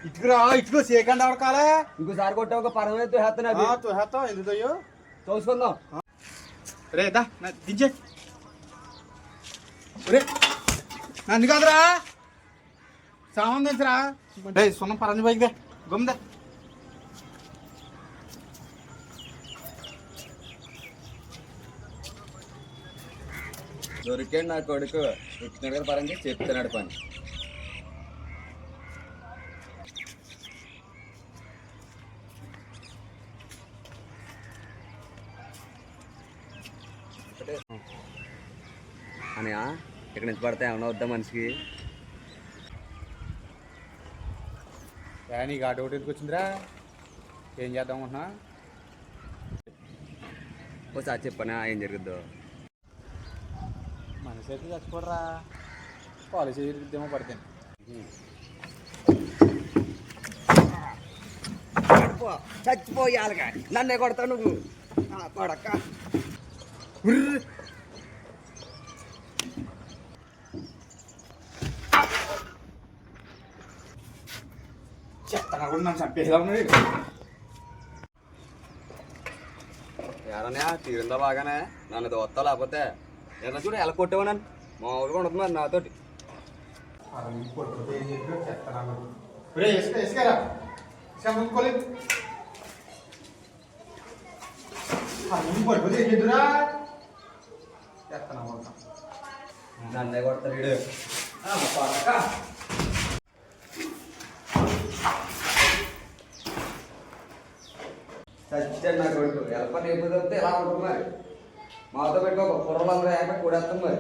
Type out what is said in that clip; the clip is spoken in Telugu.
ఇటుకురా ఇటుకు సేకండి అవడకాలే ఇంకోసారి కొట్టే ఒక పరమే తోహేస్తాను తోహేస్తాం ఎందుకయ్యో చూసుకుందాం. రే దా దించే రే నన్ను కాదురా సామాన్ దించరా రే సున్నం పరంజు బైక్ దే గమ్దా దొరికాడు నా కొడుకు వచ్చినాడు కదా పరంగా చెప్తున్నాడు పని. అని ఇక్కడ నుంచి పడితే ఏమన్నా వద్దా మనిషికి? నీకు ఆటో ఒకటి ఎందుకు వచ్చిందిరా ఏం చేద్దాం అనుకుంటున్నా? ఒకసారి చెప్పనా ఏం జరుగుద్దో? మనిషి అయితే చచ్చిపోడరా పాలసీ ఉద్యమం పడతాను చచ్చిపోయాలిగా నన్నే కొడతావు నువ్వు కొడక్క. చెత్తగా కూడా నన్ను చంపేలా ఉన్నది. ఎవరన్నా తీరిందా బాగానే నన్ను దోస్తా లేకపోతే ఎలా చూడు ఎలా కొట్టేవా నన్ను మామూలుగా ఉండదు మరి నాతోటి. నన్నే కొడతాడు వీడు. చచ్చాడు నా కొడుకు ఎలా పని ఎప్పుడు వస్తే ఎలా ఉంటుంది మరి మాతో పెట్టుకో కుర్రలందరూ ఏక కూడేస్తాం మరి.